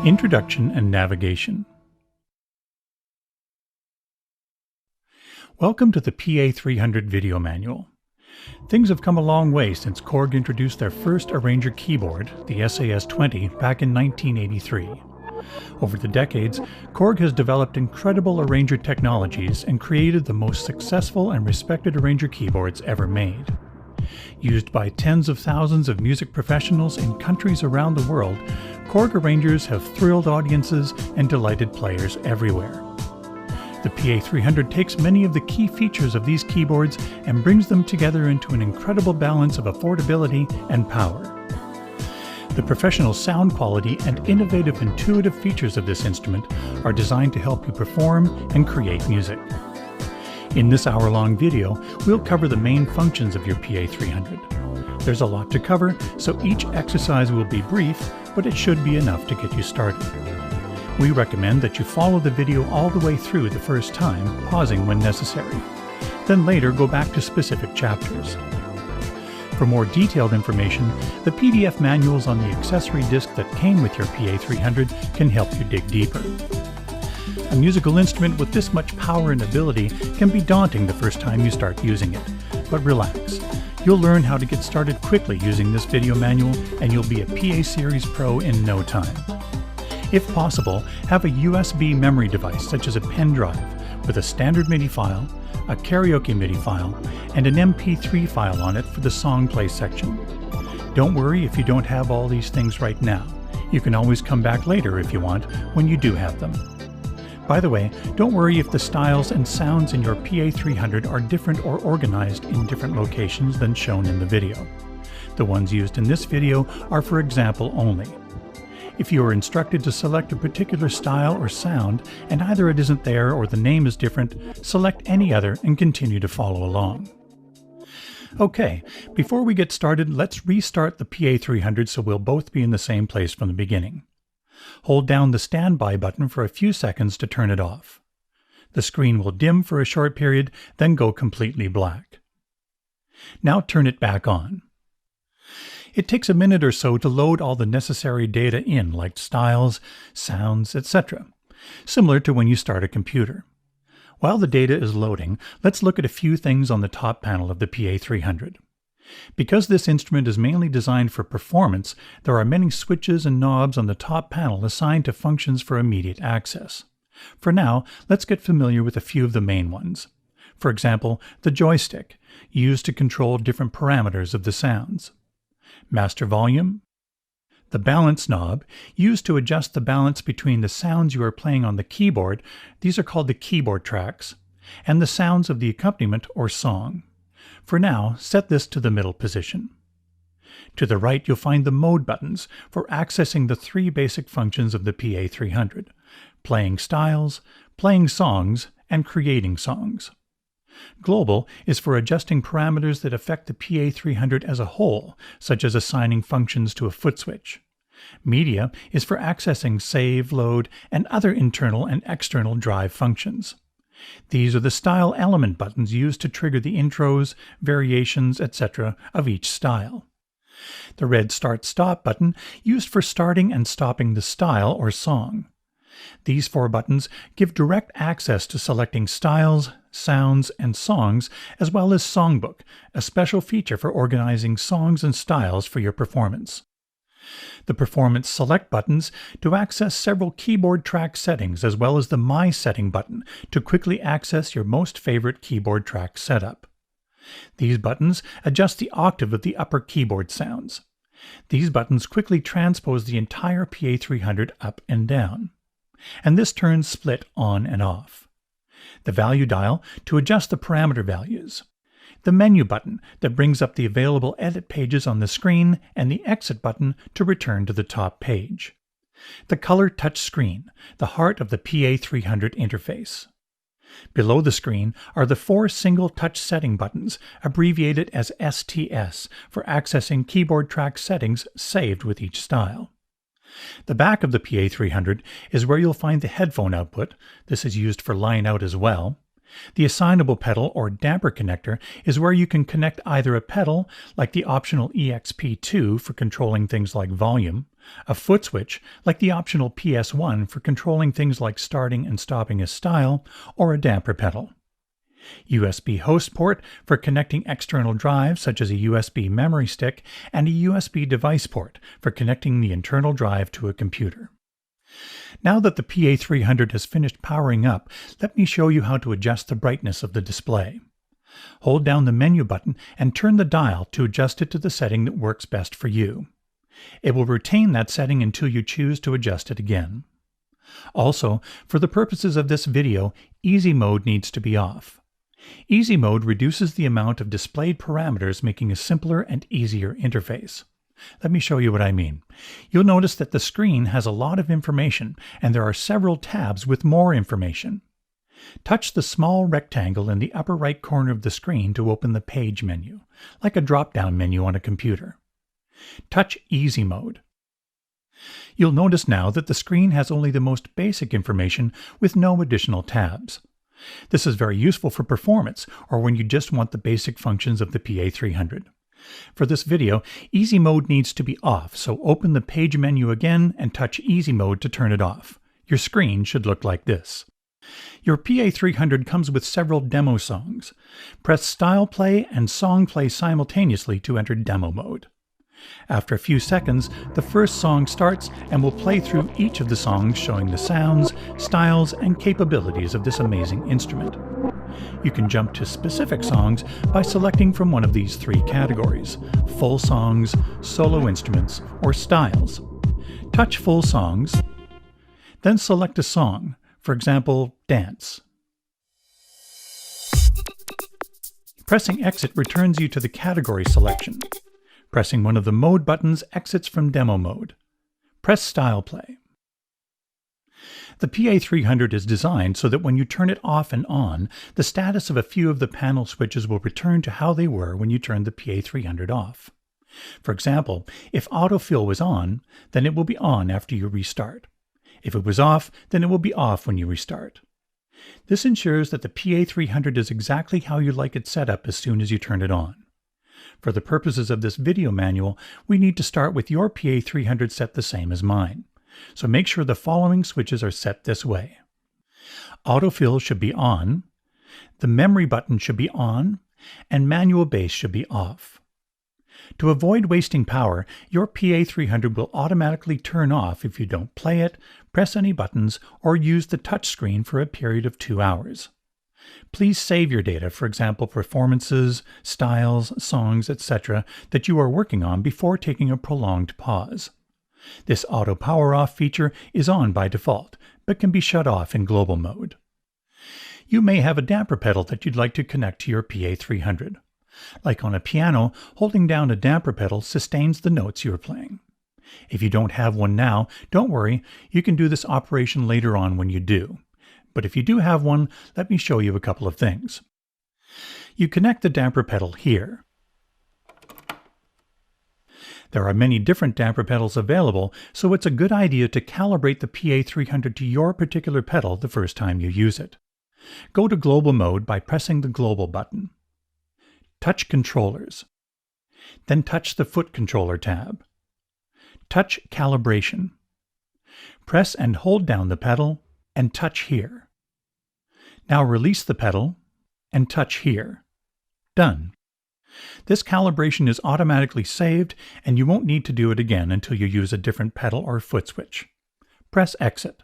Introduction and Navigation. Welcome to the PA300 video manual. Things have come a long way since Korg introduced their first arranger keyboard, the SAS-20, back in 1983. Over the decades, Korg has developed incredible arranger technologies and created the most successful and respected arranger keyboards ever made. Used by tens of thousands of music professionals in countries around the world, Korg arrangers have thrilled audiences and delighted players everywhere. The PA300 takes many of the key features of these keyboards and brings them together into an incredible balance of affordability and power. The professional sound quality and innovative intuitive features of this instrument are designed to help you perform and create music. In this hour-long video, we'll cover the main functions of your PA300. There's a lot to cover, so each exercise will be brief, but it should be enough to get you started. We recommend that you follow the video all the way through the first time, pausing when necessary. Then later go back to specific chapters. For more detailed information, the PDF manuals on the accessory disc that came with your PA300 can help you dig deeper. A musical instrument with this much power and ability can be daunting the first time you start using it, but relax. You'll learn how to get started quickly using this video manual, and you'll be a PA Series Pro in no time. If possible, have a USB memory device such as a pen drive with a standard MIDI file, a karaoke MIDI file, and an MP3 file on it for the song play section. Don't worry if you don't have all these things right now. You can always come back later if you want, when you do have them. By the way, don't worry if the styles and sounds in your PA300 are different or organized in different locations than shown in the video. The ones used in this video are for example only. If you are instructed to select a particular style or sound, and either it isn't there or the name is different, select any other and continue to follow along. Okay, before we get started, let's restart the PA300 so we'll both be in the same place from the beginning. Hold down the standby button for a few seconds to turn it off. The screen will dim for a short period, then go completely black. Now turn it back on. It takes a minute or so to load all the necessary data in, like styles, sounds, etc., similar to when you start a computer. While the data is loading, let's look at a few things on the top panel of the PA300. Because this instrument is mainly designed for performance, there are many switches and knobs on the top panel assigned to functions for immediate access. For now, let's get familiar with a few of the main ones. For example, the joystick, used to control different parameters of the sounds. Master volume. The balance knob, used to adjust the balance between the sounds you are playing on the keyboard, these are called the keyboard tracks, and the sounds of the accompaniment or song. For now, set this to the middle position. To the right, you'll find the mode buttons for accessing the three basic functions of the PA300: playing styles, playing songs, and creating songs. Global is for adjusting parameters that affect the PA300 as a whole, such as assigning functions to a foot switch. Media is for accessing save, load, and other internal and external drive functions. These are the style element buttons used to trigger the intros, variations, etc. of each style. The red start-stop button used for starting and stopping the style or song. These four buttons give direct access to selecting styles, sounds, and songs, as well as Songbook, a special feature for organizing songs and styles for your performance. The Performance Select buttons to access several keyboard track settings, as well as the My Setting button to quickly access your most favorite keyboard track setup. These buttons adjust the octave of the upper keyboard sounds. These buttons quickly transpose the entire PA300 up and down. And this turns split on and off. The value dial to adjust the parameter values. The menu button that brings up the available edit pages on the screen, and the exit button to return to the top page. The color touch screen, the heart of the PA300 interface. Below the screen are the four single touch setting buttons, abbreviated as STS, for accessing keyboard track settings saved with each style. The back of the PA300 is where you'll find the headphone output. This is used for line out as well. The assignable pedal or damper connector is where you can connect either a pedal, like the optional EXP2 for controlling things like volume, a foot switch, like the optional PS1 for controlling things like starting and stopping a style, or a damper pedal. USB host port for connecting external drives such as a USB memory stick, and a USB device port for connecting the internal drive to a computer. Now that the PA300 has finished powering up, let me show you how to adjust the brightness of the display. Hold down the menu button and turn the dial to adjust it to the setting that works best for you. It will retain that setting until you choose to adjust it again. Also, for the purposes of this video, Easy Mode needs to be off. Easy Mode reduces the amount of displayed parameters, making a simpler and easier interface. Let me show you what I mean. You'll notice that the screen has a lot of information, and there are several tabs with more information. Touch the small rectangle in the upper right corner of the screen to open the Page menu, like a drop-down menu on a computer. Touch Easy Mode. You'll notice now that the screen has only the most basic information with no additional tabs. This is very useful for performance or when you just want the basic functions of the PA300. For this video, Easy Mode needs to be off, so open the Page menu again and touch Easy Mode to turn it off. Your screen should look like this. Your PA300 comes with several demo songs. Press Style Play and Song Play simultaneously to enter Demo Mode. After a few seconds, the first song starts and will play through each of the songs, showing the sounds, styles, and capabilities of this amazing instrument. You can jump to specific songs by selecting from one of these three categories: full songs, solo instruments, or styles. Touch Full Songs, then select a song, for example, Dance. Pressing Exit returns you to the category selection. Pressing one of the mode buttons exits from demo mode. Press Style Play. The PA300 is designed so that when you turn it off and on, the status of a few of the panel switches will return to how they were when you turned the PA300 off. For example, if autofill was on, then it will be on after you restart. If it was off, then it will be off when you restart. This ensures that the PA300 is exactly how you like it set up as soon as you turn it on. For the purposes of this video manual, we need to start with your PA300 set the same as mine. So make sure the following switches are set this way. Autofill should be on, the memory button should be on, and manual bass should be off. To avoid wasting power, your PA300 will automatically turn off if you don't play it, press any buttons, or use the touchscreen for a period of 2 hours. Please save your data, for example, performances, styles, songs, etc., that you are working on before taking a prolonged pause. This auto power off feature is on by default, but can be shut off in global mode. You may have a damper pedal that you'd like to connect to your PA300. Like on a piano, holding down a damper pedal sustains the notes you are playing. If you don't have one now, don't worry, you can do this operation later on when you do. But if you do have one, let me show you a couple of things. You connect the damper pedal here. There are many different damper pedals available, so it's a good idea to calibrate the PA300 to your particular pedal the first time you use it. Go to Global Mode by pressing the Global button. Touch Controllers. Then touch the Foot Controller tab. Touch Calibration. Press and hold down the pedal and touch here. Now release the pedal and touch here. Done. This calibration is automatically saved, and you won't need to do it again until you use a different pedal or foot switch. Press Exit.